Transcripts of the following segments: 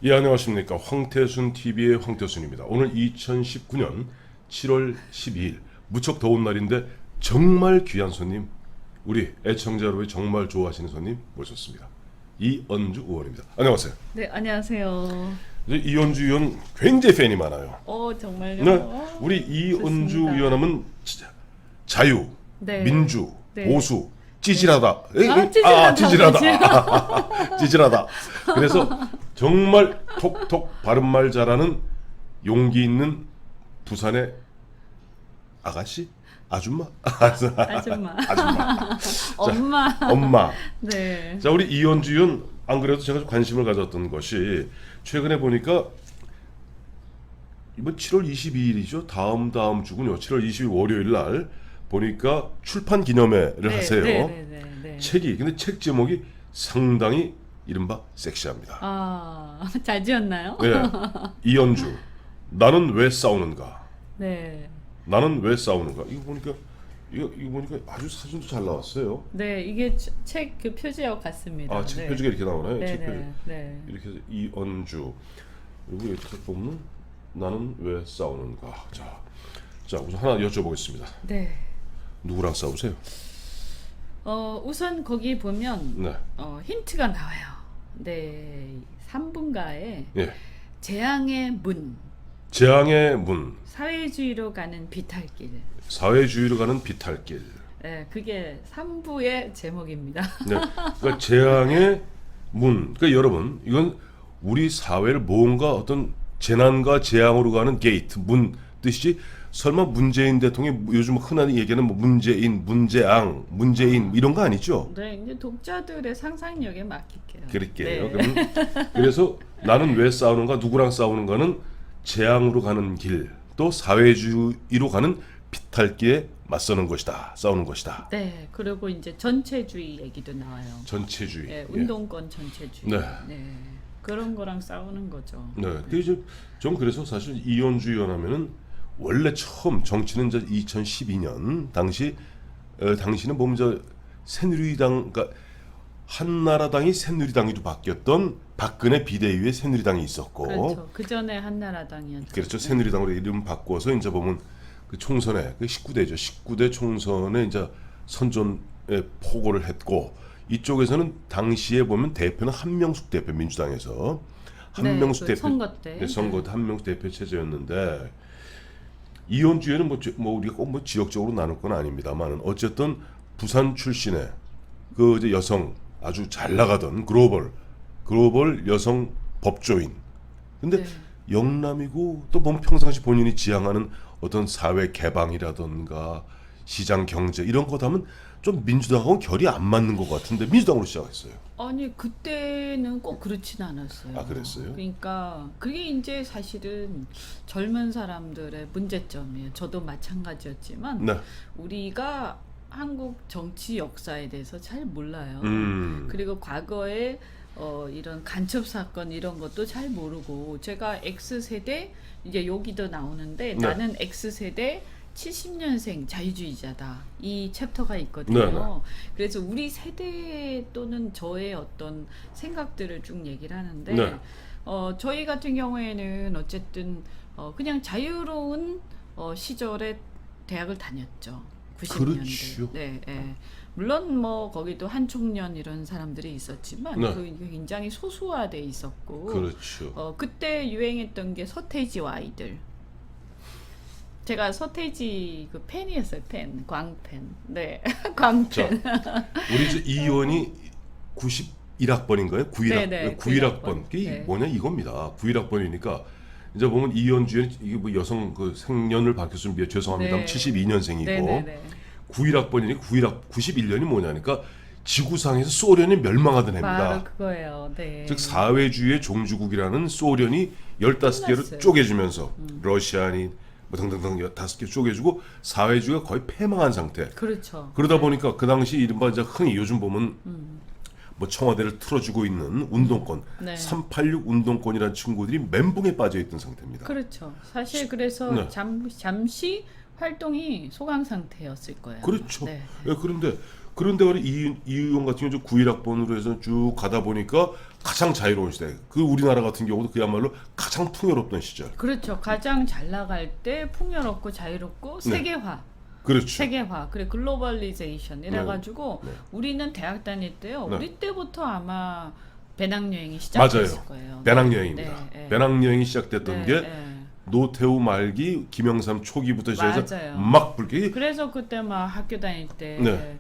예, 안녕하십니까. 황태순 TV의 황태순입니다. 오늘 2019년 7월 12일 무척 더운 날인데 정말 귀한 손님, 우리 애청자 여러분이 정말 좋아하시는 손님 모셨습니다. 이언주 의원입니다. 안녕하세요. 네, 안녕하세요. 이언주 의원 굉장히 팬이 많아요. 정말요? 네, 우리 이언주 좋습니다. 의원하면 진짜 자유, 네. 민주, 네. 보수, 찌질하다. 찌질하다. 찌질하다. 찌질하다. 그래서 정말 톡톡 바른말 잘하는 용기 있는 부산의 아가씨? 아줌마? 아줌마. 아줌마. 엄마. 엄마. 네. 자, 우리 이현주 의원, 안 그래도 제가 좀 관심을 가졌던 것이 최근에 보니까 이번 7월 22일이죠. 다음 주군요. 7월 22일 월요일 날 보니까 출판 기념회를 하세요. 네. 책이, 근데 책 제목이 상당히 이른바 섹시합니다. 잘 지었나요? 네. 이현주, 나는 왜 싸우는가? 네. 나는 왜 싸우는가? 이거 보니까 아주 사진도 잘 나왔어요. 네, 이게 책 그 표지하고 같습니다. 아, 책 네. 표지가 이렇게 나오나요? 네, 책 표지. 네. 이렇게 해서 이언주. 그리고 이렇게 보면 나는 왜 싸우는가? 자, 우선 하나 여쭤보겠습니다. 네. 누구랑 싸우세요? 우선 거기 보면 네. 힌트가 나와요. 네. 3분가에 예. 재앙의 문, 재앙의 문, 사회주의로 가는 비탈길. 사회주의로 가는 비탈길. 네, 그게 3부의 제목입니다. 네. 그러니까 재앙의 문. 그러니까 여러분, 이건 우리 사회를 뭔가 어떤 재난과 재앙으로 가는 게이트, 문 뜻이지. 설마 문재인 대통령이 요즘 흔한 얘기하는 뭐 문재인, 문재앙, 문재인 이런 거 아니죠? 네, 이제 독자들의 상상력에 맡길게요. 그럴게요. 네. 그래서 나는 왜 싸우는가, 누구랑 싸우는가는 재앙으로 가는 길, 또 사회주의로 가는 비탈길에 맞서는 것이다, 싸우는 것이다. 네, 그리고 이제 전체주의 얘기도 나와요. 전체주의. 네, 운동권 전체주의. 네. 그런 거랑 싸우는 거죠. 네. 그 이제 좀 그래서 사실 이현주 의원 하면은 원래 처음 정치는 이제 2012년 당시는 보면 저 새누리당, 그러니까 한나라당이 새누리당으로 바뀌었던 박근혜 비대위에 새누리당이 있었고, 그렇죠. 그 전에 한나라당이었죠. 그렇죠. 새누리당으로 이름 바꿔서 이제 보면 그 총선에 그 19대죠. 19대 총선에 이제 선전에 포고를 했고, 이쪽에서는 당시에 보면 대표는 한명숙 대표, 민주당에서 한명숙 그 대표 선거 때. 네, 선거 때 한명숙 대표 체제였는데, 이현주에는 뭐 우리가 꼭 뭐 지역적으로 나눌 건 아닙니다만 어쨌든 부산 출신의 그 이제 여성, 아주 잘 나가던 글로벌 여성 법조인. 근데 네. 영남이고 또 보면 평상시 본인이 지향하는 어떤 사회 개방이라든가 시장 경제 이런 것 하면 좀 민주당하고는 결이 안 맞는 것 같은데 민주당으로 시작했어요. 아니 그때는 꼭 그렇진 않았어요. 아, 그랬어요? 그러니까 그게 이제 사실은 젊은 사람들의 문제점이에요. 저도 마찬가지였지만 네. 우리가 한국 정치 역사에 대해서 잘 몰라요. 그리고 과거에 이런 간첩 사건 이런 것도 잘 모르고, 제가 X세대, 이제 여기도 나오는데 네. 나는 X세대 70년생 자유주의자다, 이 챕터가 있거든요. 네. 그래서 우리 세대 또는 저의 어떤 생각들을 쭉 얘기를 하는데, 네. 저희 같은 경우에는 어쨌든 그냥 자유로운 시절에 대학을 다녔죠. 90년대. 그렇죠. 네, 예. 물론 뭐 거기도 한총련 이런 사람들이 있었지만 네. 그 굉장히 소수화돼 있었고, 그렇죠. 그때 유행했던 게 서태지와 아이들. 제가 서태지 그 팬이었어요. 광팬. 네. 광팬. 우리 이제 이 의원이 91학번인가요? 91학, 네네, 91학번. 이게 네. 뭐냐 이겁니다. 91학번이니까 이제 보면 이현주의 이게 뭐 여성 그 생년을 밝혔으면 죄송합니다. 네. 72년생이고 네네네. 91학번이니 91년이 뭐냐니까 지구상에서 소련이 멸망하던 해입니다. 바로 그거예요. 네. 즉 사회주의의 종주국이라는 소련이 15개로 끝났어요. 쪼개지면서 러시아니 뭐 등등등 5개 쪼개주고 사회주의가 거의 패망한 상태. 그렇죠. 그러다 보니까 그 당시 이른바 이제 흔히 요즘 보면 뭐 청와대를 틀어주고 있는 운동권, 네. 386 운동권이라는 친구들이 멘붕에 빠져 있던 상태입니다. 그렇죠. 사실 그래서 네. 잠시 활동이 소강 상태였을 거예요. 그렇죠. 네. 예, 그런데 이 의원 같은 경우 91학번으로 해서 쭉 가다 보니까 가장 자유로운 시대. 그 우리나라 같은 경우도 그야말로 가장 풍요롭던 시절. 그렇죠. 가장 잘 나갈 때 풍요롭고 자유롭고 네. 세계화. 그렇죠. 세계화, 그래 글로벌리제이션 이래가지고 네. 우리는 대학 다닐 때요. 네. 우리 때부터 아마 배낭여행이 시작됐을 맞아요. 거예요. 배낭여행입니다. 네, 네. 배낭여행이 시작됐던 네, 게 네. 노태우 말기, 김영삼 초기부터 시작해서 맞아요. 막 불기. 그래서 그때 막 학교 다닐 때 네.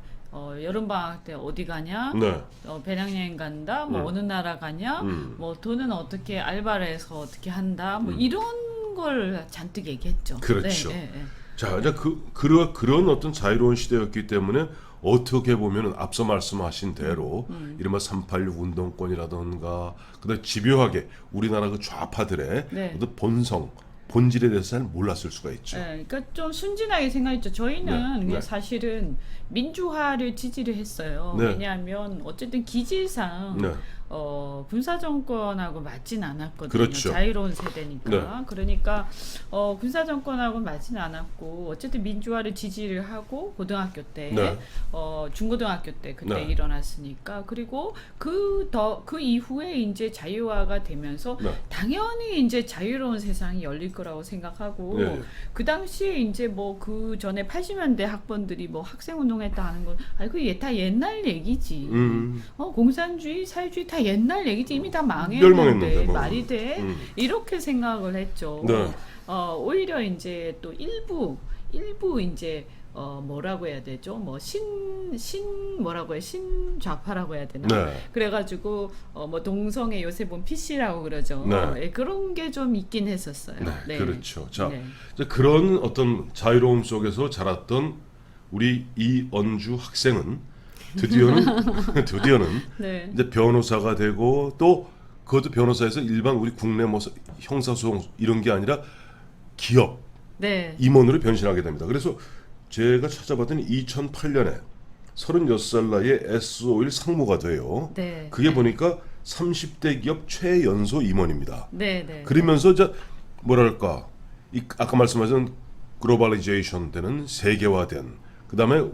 여름 방학 때 어디 가냐? 네. 배낭여행 간다. 뭐 어느 나라 가냐? 뭐 돈은 어떻게 알바를 해서 어떻게 한다. 뭐 이런 걸 잔뜩 얘기했죠. 그렇죠. 네, 네, 네. 자, 이제 그런 어떤 자유로운 시대였기 때문에 어떻게 보면은 앞서 말씀하신 대로 이른바 386 운동권이라든가 그다음 집요하게 우리나라 그 좌파들의 네. 어떤 본질에 대해서 잘 몰랐을 수가 있죠. 네, 그러니까 좀 순진하게 생각했죠. 저희는 네, 네. 사실은 민주화를 지지를 했어요. 네. 왜냐하면 어쨌든 기질상 네. 군사 정권하고 맞진 않았거든요. 그렇죠. 자유로운 세대니까. 네. 그러니까 군사 정권하고 맞진 않았고 어쨌든 민주화를 지지를 하고 고등학교 때, 네. 중고등학교 때 그때 네. 일어났으니까. 그리고 그 이후에 이제 자유화가 되면서 네. 당연히 이제 자유로운 세상이 열릴 거라고 생각하고 네. 그 당시에 이제 뭐 그 전에 80년대 학번들이 뭐 학생 운동했다 하는 건 아니 그 다 옛날 얘기지. 공산주의, 사회주의 다 옛날 얘기지. 이미 다 멸망했는데 망했는데 뭐. 말이 돼? 이렇게 생각을 했죠. 네. 오히려 이제 또 일부 이제 뭐라고 해야 되죠? 뭐 뭐라고 해? 신좌파라고 해야 되나? 네. 그래가지고 뭐 동성애 요새 본 PC라고 그러죠. 네. 예, 그런 게 좀 있긴 했었어요. 네, 그렇죠. 자, 네. 이제 그런 어떤 자유로움 속에서 자랐던 우리 이언주 학생은 드디어는 네. 이제 변호사가 되고 또 그것도 변호사에서 일반 우리 국내 뭐 형사소송 이런 게 아니라 기업 네. 임원으로 변신하게 됩니다. 그래서 제가 찾아봤더니 2008년에 36살 나이에 S-오일 상무가 돼요. 네. 그게 보니까 30대 기업 최연소 임원입니다. 네, 네. 그러면서 이제 뭐랄까 아까 말씀하신 글로벌리제이션 되는 세계화된 그다음에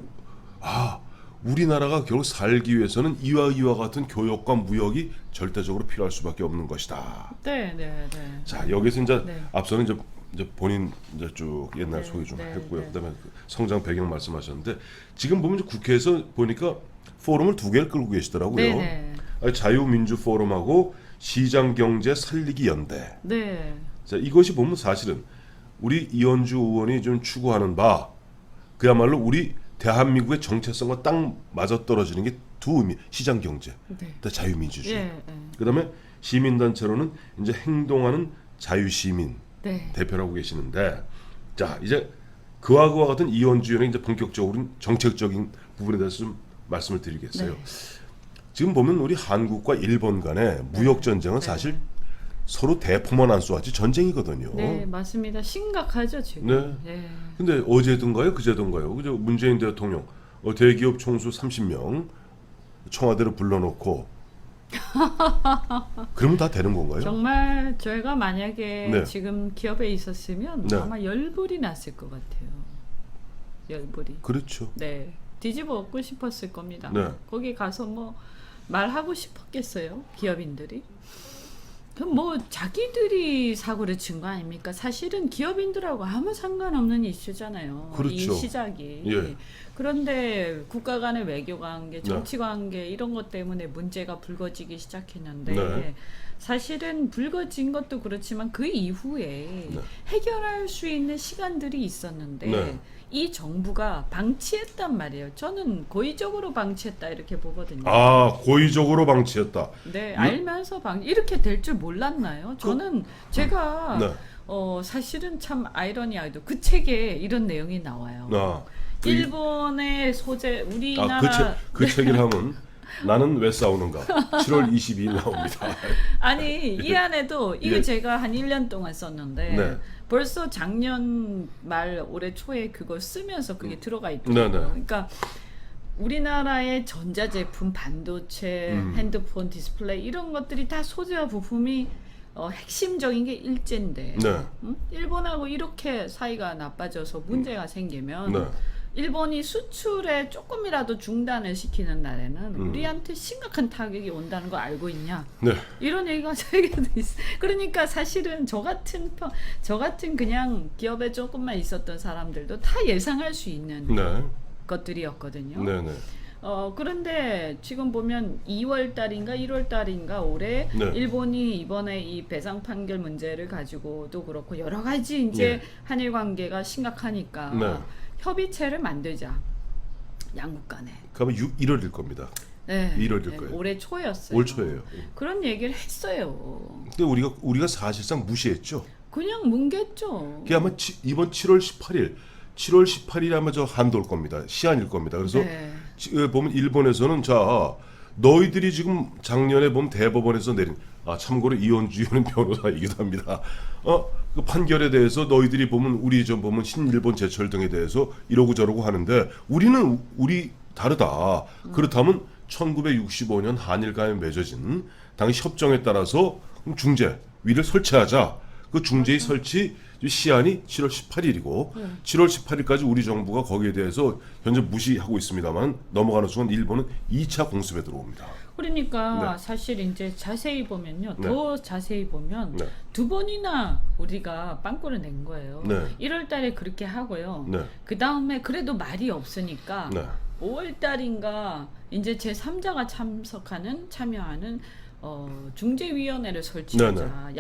우리나라가 결국 살기 위해서는 이와 같은 교역과 무역이 절대적으로 필요할 수밖에 없는 것이다. 네, 네, 네. 자, 여기서 이제 네. 앞서는 이제 본인 이제 쭉 옛날 네, 소개 좀 네, 했고요. 네. 그다음에 그 성장 배경 말씀하셨는데 지금 보면 이제 국회에서 보니까 포럼을 2개를 끌고 계시더라고요. 네, 네. 자유민주 포럼하고 시장경제 살리기 연대. 네. 자, 이것이 보면 사실은 우리 이현주 의원이 좀 추구하는 바 그야말로 우리 대한민국의 정체성과 딱 맞아떨어지는 게 두 의미. 시장경제, 네. 자유민주주의. 예, 예. 그다음에 시민단체로는 이제 행동하는 자유시민 네. 대표라고 계시는데, 자 이제 그와 같은 이현주 의원의 이제 본격적으로 정책적인 부분에 대해서 좀 말씀을 드리겠어요. 네. 지금 보면 우리 한국과 일본 간의 무역 전쟁은 네. 사실 서로 대포만 안 쏘아지 전쟁이거든요. 네, 맞습니다. 심각하죠 지금. 네. 네. 근데 어제든가요, 그제든가요, 그죠? 문재인 대통령 대기업 총수 30명 청와대로 불러놓고 그러면 다 되는 건가요? 정말 저희가 만약에 네. 지금 기업에 있었으면 네. 아마 열불이 났을 것 같아요. 열불이. 그렇죠. 네. 뒤집어 엎고 싶었을 겁니다. 네. 거기 가서 뭐 말하고 싶었겠어요, 기업인들이? 그럼 뭐 자기들이 사고를 친 거 아닙니까? 사실은 기업인들하고 아무 상관없는 이슈잖아요. 그렇죠. 이 시작이. 예. 그런데 국가 간의 외교 관계, 정치 관계 이런 것 때문에 문제가 불거지기 시작했는데 네. 사실은 불거진 것도 그렇지만 그 이후에 네. 해결할 수 있는 시간들이 있었는데 네. 이 정부가 방치했단 말이에요. 저는 고의적으로 방치했다 이렇게 보거든요. 고의적으로 방치했다. 네, 알면서 이렇게 될 줄 몰랐나요? 저는 제가 네. 사실은 참 아이러니하게도 그 책에 이런 내용이 나와요. 일본의 소재 우리나라 그 책을 하면 나는 왜 싸우는가 7월 22일 나옵니다. 아니 이 안에도 이거 예. 제가 한 1년 동안 썼는데 네. 벌써 작년 말 올해 초에 그걸 쓰면서 그게 들어가 있더라고요. 네, 네. 그러니까 우리나라의 전자제품, 반도체, 핸드폰, 디스플레이 이런 것들이 다 소재와 부품이 핵심적인 게 일제인데 네. 일본하고 이렇게 사이가 나빠져서 문제가 생기면 네. 일본이 수출에 조금이라도 중단을 시키는 날에는 우리한테 심각한 타격이 온다는 거 알고 있냐? 네. 이런 얘기가 저에게도 있어. 그러니까 사실은 저 같은 그냥 기업에 조금만 있었던 사람들도 다 예상할 수 있는 네. 것들이었거든요. 네, 네. 그런데 지금 보면 2월 달인가 1월 달인가 올해 네. 일본이 이번에 이 배상 판결 문제를 가지고도 그렇고 여러 가지 이제 네. 한일 관계가 심각하니까 네. 협의체를 만들자. 양국 간에. 그러면 1월일 겁니다. 네. 1월일 거예요. 올해 초였어요. 올 초예요. 그런 얘기를 했어요. 근데 우리가 사실상 무시했죠. 그냥 뭉갰죠. 그게 아마 이번 7월 18일 아마 저 한도일 겁니다. 시한일 겁니다. 그래서 네. 보면 일본에서는 자 너희들이 지금 작년에 보면 대법원에서 내린 참고로 이현주 의원은 변호사이기도 합니다. 그 판결에 대해서 너희들이 보면 우리 좀 보면 신일본 제철 등에 대해서 이러고 저러고 하는데 우리 다르다. 그렇다면 1965년 한일 간에 맺어진 당시 협정에 따라서 중재 위를 설치하자. 그 중재의 설치 시한이 7월 18일이고 7월 18일까지 우리 정부가 거기에 대해서 현재 무시하고 있습니다만 넘어가는 순간 일본은 2차 공습에 들어옵니다. 그러니까 네. 사실 이제 자세히 보면요. 네. 더 자세히 보면 네. 두 번이나 우리가 빵꾸를 낸 거예요. 네. 1월 달에 그렇게 하고요. 네. 그 다음에 그래도 말이 없으니까 네. 5월 달인가 이제 제 3자가 참여하는 중재위원회를 설치하자.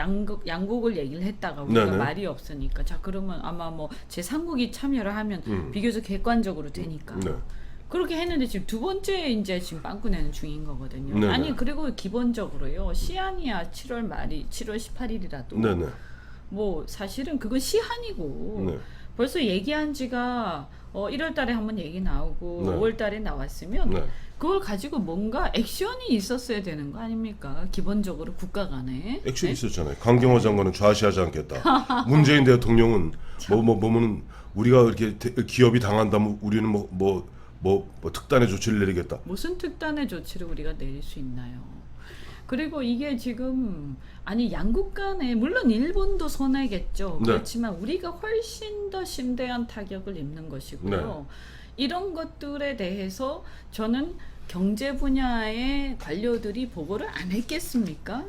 양국을 얘기를 했다가 우리가 네네. 말이 없으니까 자 그러면 아마 뭐 제3국이 참여를 하면 비교적 객관적으로 되니까. 네. 그렇게 했는데 지금 두 번째 이제 지금 빵꾸 내는 중인 거거든요. 네네. 아니 그리고 기본적으로요. 시한이야 7월 말이 7월 18일이라도 네네. 뭐 사실은 그건 시한이고 네. 벌써 얘기한 지가 1월 달에 한번 얘기 나오고 네. 5월 달에 나왔으면 네. 그걸 가지고 뭔가 액션이 있었어야 되는 거 아닙니까? 기본적으로 국가 간에. 액션이 네? 있었잖아요. 강경화 장관은 좌시하지 않겠다. 문재인 대통령은 보면 우리가 이렇게 기업이 당한다면 우리는 뭐 특단의 조치를 내리겠다. 무슨 특단의 조치를 우리가 내릴 수 있나요? 그리고 이게 지금 아니 양국 간에 물론 일본도 손해겠죠. 네. 그렇지만 우리가 훨씬 더 심대한 타격을 입는 것이고요. 이런 것들에 대해서 저는 경제 분야의 관료들이 보고를 안 했겠습니까?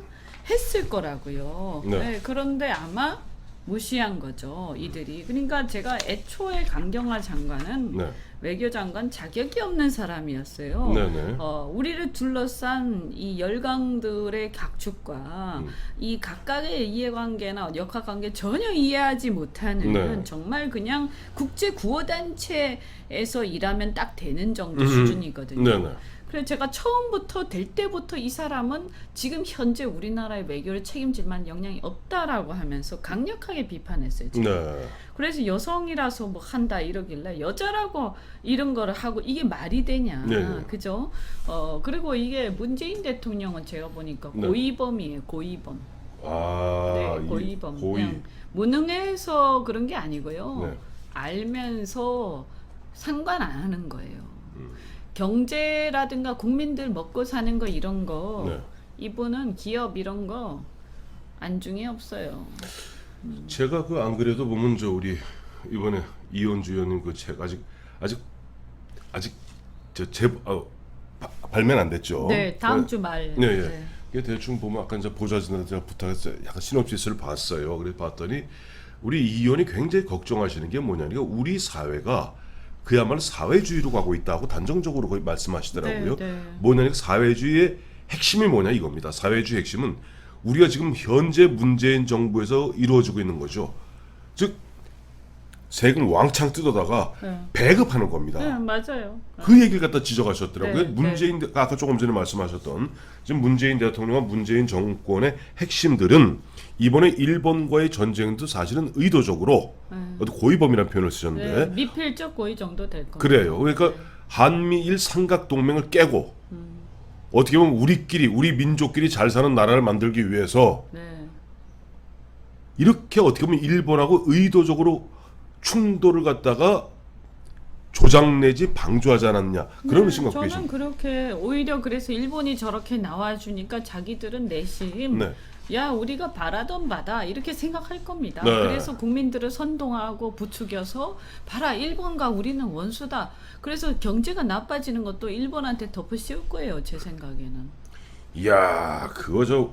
했을 거라고요. 네. 네, 그런데 아마 무시한 거죠, 이들이. 그러니까 제가 애초에 강경화 장관은 네. 외교장관 자격이 없는 사람이었어요. 네네. 우리를 둘러싼 이 열강들의 각축과 이 각각의 이해관계나 역학관계 전혀 이해하지 못하는 네. 정말 그냥 국제 구호단체에서 일하면 딱 되는 정도 수준이거든요. 네네. 그래서 제가 처음부터 될 때부터 이 사람은 지금 현재 우리나라의 외교를 책임질 만한 역량이 없다라고 하면서 강력하게 비판했어요. 지금. 네. 그래서 여성이라서 뭐 한다 이러길래 여자라고 이런 거를 하고 이게 말이 되냐, 네. 그죠? 그리고 이게 문재인 대통령은 제가 보니까 네. 고의범이에요, 고의범. 네, 고의범. 그냥 무능해서 그런 게 아니고요. 네. 알면서 상관 안 하는 거예요. 경제라든가 국민들 먹고 사는 거 이런 거 네. 이분은 기업 이런 거 안중에 없어요. 제가 안 그래도 보면 우리 이번에 이현주 의원님 그 책 아직 발매는 안 됐죠. 네, 다음 주 말. 네, 예. 이게 대충 보면 아까 이제 보좌진한테 제가 부탁해서 약간 시놉시스를 봤어요. 그래서 봤더니 우리 이 의원이 굉장히 걱정하시는 게 뭐냐니까 우리 사회가 그야말로 사회주의로 가고 있다고 단정적으로 거의 말씀하시더라고요. 네, 네. 뭐냐니까 사회주의의 핵심이 뭐냐 이겁니다. 사회주의 핵심은 우리가 지금 현재 문재인 정부에서 이루어지고 있는 거죠. 즉 세금 왕창 뜯어다가 네. 배급하는 겁니다. 네, 맞아요. 그 얘기를 갖다 지적하셨더라고요. 네, 문재인 아까 조금 전에 말씀하셨던 지금 문재인 대통령과 문재인 정권의 핵심들은 이번에 일본과의 전쟁도 사실은 의도적으로 고의범이라는 표현을 쓰셨는데 네, 미필적 고의 정도 될 겁니다. 그래요. 그러니까 한미일 삼각 동맹을 깨고 어떻게 보면 우리 민족끼리 잘 사는 나라를 만들기 위해서 네. 이렇게 어떻게 보면 일본하고 의도적으로 충돌을 갖다가 조장 내지 방조하지 않았냐 그런 의심 갖고 저는 계십니다. 그렇게 오히려 그래서 일본이 저렇게 나와주니까 자기들은 내심 네. 야 우리가 바라던 바다 이렇게 생각할 겁니다. 네. 그래서 국민들을 선동하고 부추겨서 봐라 일본과 우리는 원수다. 그래서 경제가 나빠지는 것도 일본한테 덮어 씌울 거예요. 제 생각에는. 이야, 그거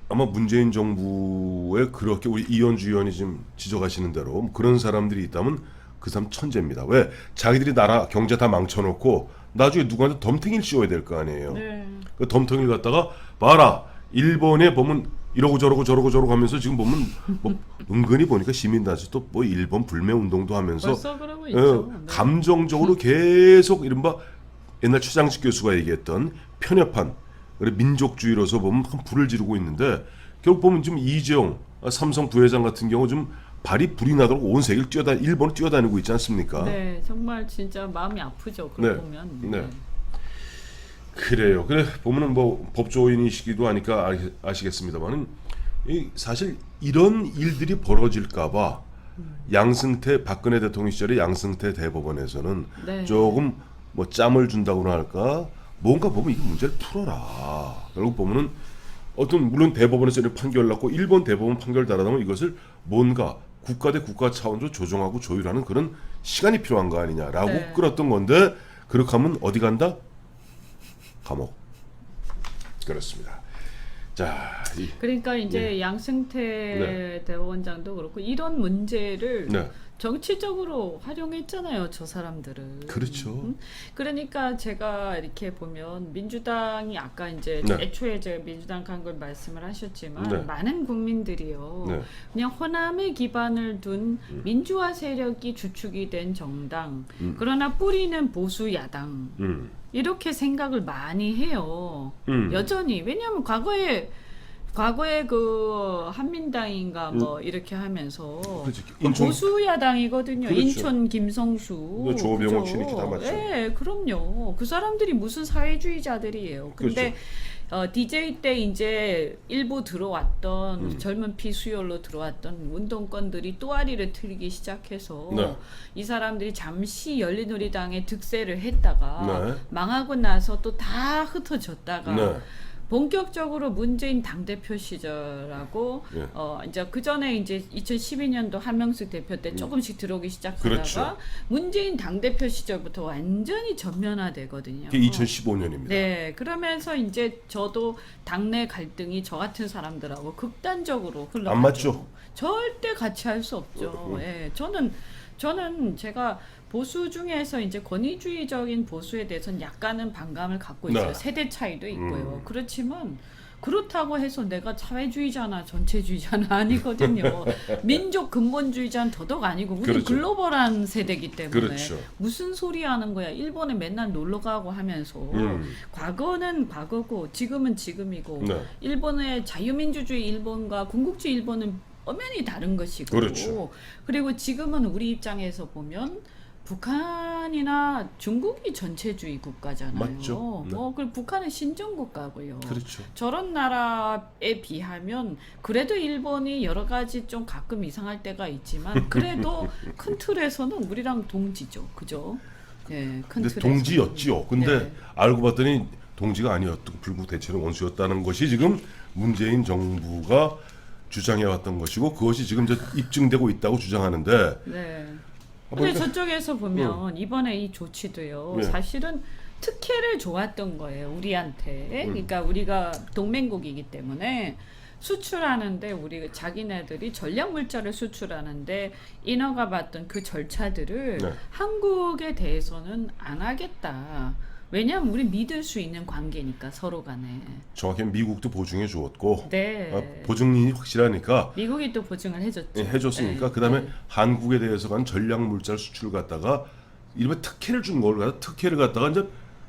아마 문재인 정부에 그렇게 우리 이현주 의원이 지금 지적하시는 대로 그런 사람들이 있다면 그 사람 천재입니다. 왜? 자기들이 나라 경제 다 망쳐놓고 나중에 누구한테 덤탱이를 씌워야 될 거 아니에요. 네. 그 덤탱이를 갖다가 봐라 일본에 보면 이러고 저러고 하면서 지금 보면 뭐 은근히 보니까 시민단체 또 뭐 일본 불매 운동도 하면서 벌써 그러고 있죠. 네. 감정적으로 계속 이른바 옛날 최장식 교수가 얘기했던 편협한 민족주의로서 보면 불을 지르고 있는데 결국 보면 지금 이재용 삼성 부회장 같은 경우 좀 불이 나도록 온 세계를 일본을 뛰어다니고 있지 않습니까? 네, 정말 진짜 마음이 아프죠. 그걸 네. 보면. 네. 그래요. 그래 보면은 뭐 법조인이시기도 하니까 아시겠습니다만은 사실 이런 일들이 벌어질까봐 양승태 박근혜 대통령 시절에 양승태 대법원에서는 네. 조금 뭐 짬을 준다고나 할까 뭔가 보면 이 문제를 풀어라. 결국 보면은 물론 대법원에서 이렇게 판결 났고 일본 대법원 판결 따르면 이것을 뭔가 국가 대 국가 차원으로 조정하고 조율하는 그런 시간이 필요한 거 아니냐라고 네. 끌었던 건데 그렇게 하면 어디 간다? 감옥. 그렇습니다. 자, 그러니까 이제 네. 양승태 네. 대법원장도 그렇고 이런 문제를 네. 정치적으로 활용했잖아요, 저 사람들은. 그렇죠. 그러니까 제가 이렇게 보면 민주당이 아까 이제 네. 애초에 제가 민주당 간 걸 말씀을 하셨지만 네. 많은 국민들이요. 네. 그냥 호남에 기반을 둔 민주화 세력이 주축이 된 정당. 그러나 뿌리는 보수 야당. 이렇게 생각을 많이 해요. 여전히. 왜냐하면 과거에 그 한민당인가 뭐 이렇게 하면서 그렇지. 보수 야당이거든요. 그렇죠. 인천 김성수, 조병옥 그죠? 신이지 다 맞죠. 네, 그럼요. 그 사람들이 무슨 사회주의자들이에요. 근데 DJ 때 이제 일부 들어왔던 젊은 피 수혈로 들어왔던 운동권들이 또아리를 틀기 시작해서 네. 이 사람들이 잠시 열린우리당에 득세를 했다가 네. 망하고 나서 또 다 흩어졌다가 네. 본격적으로 문재인 당대표 시절하고 예. 이제 그 전에 이제 2012년도 한명숙 대표 때 조금씩 들어오기 시작하다가 그렇죠. 문재인 당대표 시절부터 완전히 전면화되거든요. 그게 2015년입니다. 네, 그러면서 이제 저도 당내 갈등이 저 같은 사람들하고 극단적으로 흘러가죠. 안 맞죠? 절대 같이 할 수 없죠. 예, 저는 제가 보수 중에서 이제 권위주의적인 보수에 대해서는 약간은 반감을 갖고 있어요. 네. 세대 차이도 있고요. 그렇지만 그렇다고 해서 내가 사회주의자나 전체주의자는 아니거든요. 민족 근본주의자는 더더욱 아니고 우리 그렇죠. 글로벌한 세대이기 때문에 그렇죠. 무슨 소리 하는 거야. 일본에 맨날 놀러 가고 하면서 과거는 과거고 지금은 지금이고 네. 일본의 자유민주주의 일본과 군국주의 일본은 엄연히 다른 것이고 그렇죠. 그리고 지금은 우리 입장에서 보면 북한이나 중국이 전체주의 국가잖아요. 맞죠. 네. 그리고 북한은 신정 국가고요. 그렇죠. 저런 나라에 비하면 그래도 일본이 여러 가지 좀 가끔 이상할 때가 있지만 그래도 큰 틀에서는 우리랑 동지죠. 그죠? 네, 큰 근데 틀에서. 동지였지요. 근데 네. 알고 봤더니 동지가 아니었고 불구 대체로 원수였다는 것이 지금 문재인 정부가 주장해왔던 것이고 그것이 지금 이제 입증되고 있다고 주장하는데 네. 아, 근데 보니까- 저쪽에서 보면 이번에 이 조치도요. 네. 사실은 특혜를 줘왔던 거예요. 우리한테. 그러니까 우리가 동맹국이기 때문에 수출하는데 우리 자기네들이 전략 물자를 수출하는데 인허가 받던 그 절차들을 네. 한국에 대해서는 안 하겠다. 왜냐하면 우리 믿을 수 있는 관계니까 서로 간에. 정확히 미국도 보증해 주었고 네. 보증인이 확실하니까 미국이 또 보증을 해줬죠. 해줬으니까 네. 그다음에 네. 한국에 대해서 간 전략 물자 수출 갖다가 이름에 특혜를 준 걸 갖다 특혜를 갖다가 이제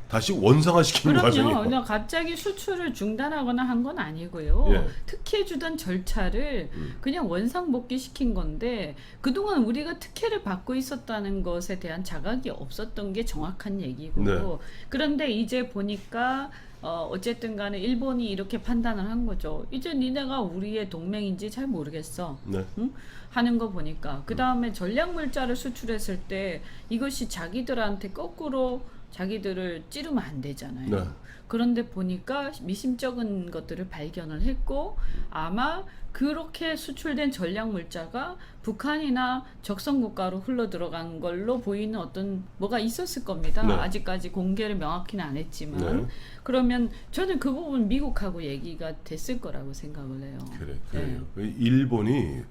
다시 원상화시키는 그럼요. 과정이에요. 그냥 갑자기 수출을 중단하거나 한 건 아니고요. 예. 특혜 주던 절차를 그냥 원상복귀 시킨 건데 그동안 우리가 특혜를 받고 있었다는 것에 대한 자각이 없었던 게 정확한 얘기고 네. 그런데 이제 보니까 어쨌든 간에 일본이 이렇게 판단을 한 거죠. 이제 니네가 우리의 동맹인지 잘 모르겠어. 네. 응? 하는 거 보니까 그 다음에 전략물자를 수출했을 때 이것이 자기들한테 거꾸로 자기들을 찌르면 안 되잖아요. 네. 그런데 보니까 미심쩍은 것들을 발견을 했고 아마 그렇게 수출된 전략 물자가 북한이나 적성 국가로 흘러 들어간 걸로 보이는 어떤 뭐가 있었을 겁니다. 네. 아직까지 공개를 명확히는 안 했지만 네. 그러면 저는 그 부분 미국하고 얘기가 됐을 거라고 생각을 해요. 그래요. 일본이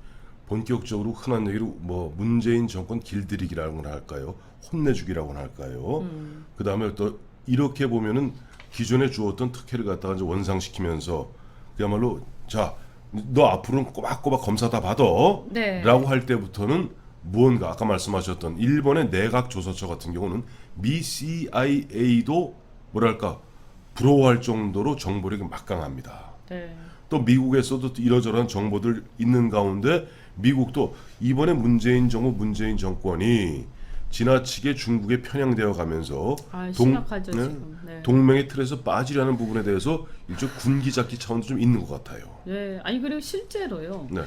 본격적으로 흔한 얘기로 뭐 문재인 정권 길들이기라고나 할까요? 혼내주기라고나 할까요? 그 다음에 또 이렇게 보면은 기존에 주었던 특혜를 갖다가 이제 원상시키면서 그야말로 자, 너 앞으로는 꼬박꼬박 검사 다 받아. 네. 라고 할 때부터는 무언가 아까 말씀하셨던 일본의 내각 조사처 같은 경우는 미 CIA도 뭐랄까 부러워할 정도로 정보력이 막강합니다. 네. 또 미국에서도 이러저러한 정보들 있는 가운데 미국도 이번에 문재인 정부 문재인 정권이 지나치게 중국에 편향되어 가면서 심각하죠 지금. 네. 동맹의 틀에서 빠지려는 부분에 대해서 일종 군기잡기 차원도 좀 있는 것 같아요. 네, 아니 그리고 실제로요. 네.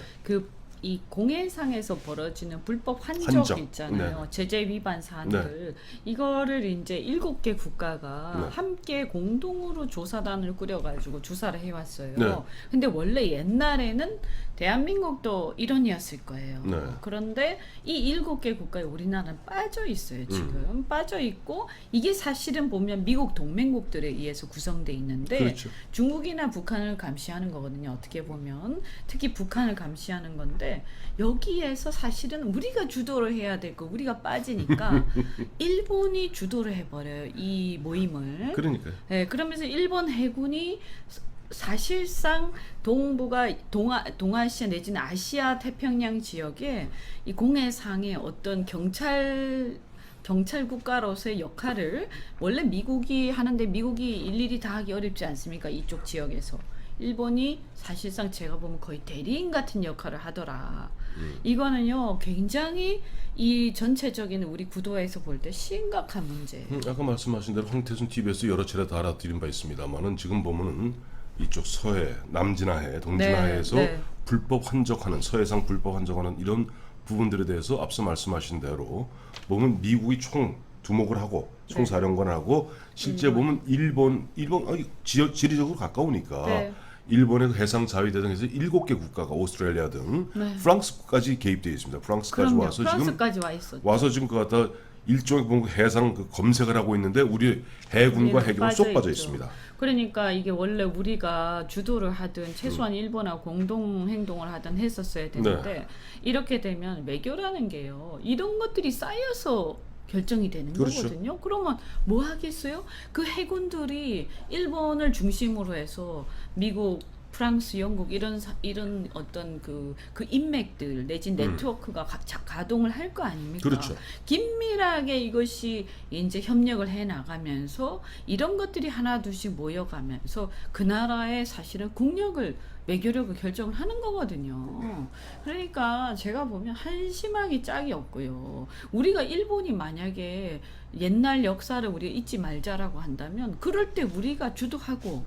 이 공해상에서 벌어지는 불법 환적 환적. 있잖아요. 네. 제재 위반 사안들 이거를 이제 7개 국가가 네. 함께 공동으로 조사단을 꾸려가지고 조사를 해왔어요. 네. 근데 원래 옛날에는 대한민국도 일원이었을 거예요. 네. 그런데 이 7개 국가에 우리나라는 빠져 있어요. 지금 빠져 있고 이게 사실은 보면 미국 동맹국들에 의해서 구성돼 있는데 그렇죠. 중국이나 북한을 감시하는 거거든요. 어떻게 보면 특히 북한을 감시하는 건데 여기에서 사실은 우리가 주도를 해야 되고 우리가 빠지니까 일본이 주도를 해버려요. 이 모임을. 그러니까요. 네, 그러면서 일본 해군이 사실상 동부가 동아시아 내지는 아시아 태평양 지역에 이 공해상의 어떤 경찰 국가로서의 역할을 원래 미국이 하는데 미국이 일일이 다 하기 어렵지 않습니까? 이쪽 지역에서 일본이 사실상 제가 보면 거의 대리인 같은 역할을 하더라. 이거는요 굉장히 이 전체적인 우리 구도에서 볼 때 심각한 문제예요. 아까 말씀하신 대로 황태순 TV에서 여러 차례 달아드린 바 있습니다만은 지금 보면은 이쪽 서해, 남진하해, 동진하해에서 네. 불법 환적하는 서해상 불법 환적하는 이런 부분들에 대해서 앞서 말씀하신 대로 보면 미국이 총 두목을 하고 총사령관을 하고 실제 보면 일본 지리적으로 가까우니까 네. 일본의 해상 자위대등에서 7개 국가가 오스트레일리아 등 프랑스까지 개입되어 있습니다. 프랑스까지 그럼요. 와서 프랑스까지 와 있었죠. 와서 지금 그 갖다 일종의 뭔가 해상 그 검색을 하고 있는데 우리 해군과 해경은 쏙 빠져 있습니다. 그러니까 이게 원래 우리가 주도를 하든 최소한 일본하고 공동 행동을 하든 했었어야 되는데 이렇게 되면 외교라는 게요. 이런 것들이 쌓여서 결정이 되는 그렇죠. 거거든요. 그러면 뭐 하겠어요? 그 해군들이 일본을 중심으로 해서 미국, 프랑스, 영국 이런 어떤 그 인맥들 내진 네트워크가 가동을 할 거 아닙니까? 그렇죠. 긴밀하게 이것이 이제 협력을 해 나가면서 이런 것들이 하나둘씩 모여가면서 그 나라의 사실은 국력을 외교력을 결정을 하는 거거든요. 그러니까 제가 보면 한심하기 짝이 없고요. 우리가 일본이 만약에 옛날 역사를 우리가 잊지 말자라고 한다면 그럴 때 우리가 주도하고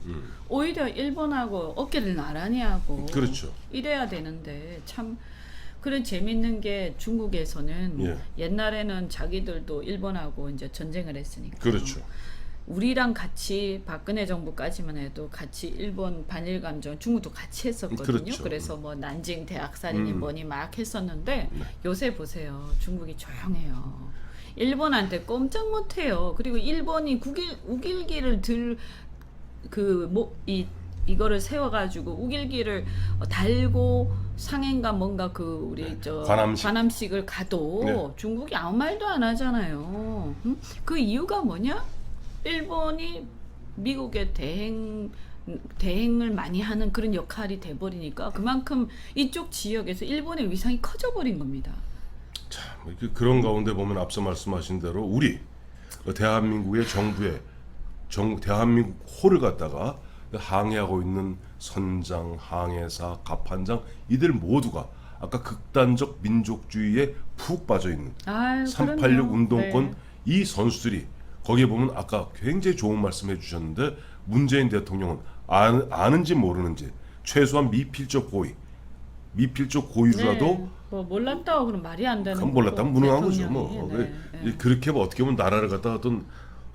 오히려 일본하고 어깨를 나란히 하고 그렇죠. 이래야 되는데 참 그런 재밌는 게 중국에서는 옛날에는 자기들도 일본하고 이제 전쟁을 했으니까 그렇죠. 우리랑 같이 박근혜 정부까지만 해도 같이 일본 반일 감정 중국도 같이 했었거든요. 그렇죠. 그래서 뭐 난징 대학살이니 뭐니 막 했었는데 요새 보세요. 중국이 조용해요. 일본한테 꼼짝 못해요. 그리고 일본이 우길기를 이거를 세워가지고 우길기를 달고 상행과 뭔가 그 우리 저 관함식을 가도 중국이 아무 말도 안 하잖아요. 그 이유가 뭐냐? 일본이 미국의 대행을 많이 하는 그런 역할이 돼버리니까 그만큼 이쪽 지역에서 일본의 위상이 커져버린 겁니다. 참 그런 가운데 보면 앞서 말씀하신 대로 우리 대한민국의 정부의 대한민국 호를 갖다가 항해하고 있는 선장, 항해사, 갑판장 이들 모두가 아까 극단적 민족주의에 푹 빠져 있는 386 운동권 이 선수들이 거기에 보면 아까 굉장히 좋은 말씀해 주셨는데 문재인 대통령은 아는지 모르는지 최소한 미필적 고의라도 뭐 몰랐다고 그럼 말이 안 되는 그건 몰랐다면 무능한 거죠. 대통령이. 그렇게 어떻게 보면 나라를 갖다가 어떤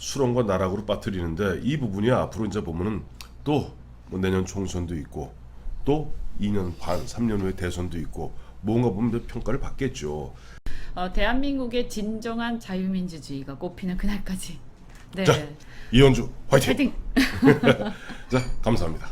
수렁과 나락으로 빠뜨리는데 이 부분이 앞으로 이제 보면은 또 뭐 내년 총선도 있고 또 2년 반, 3년 후에 대선도 있고 뭔가 보면 평가를 받겠죠. 대한민국의 진정한 자유민주주의가 꽃피는 그날까지. 네. 자, 이현주 화이팅! 파이팅! 자, 감사합니다.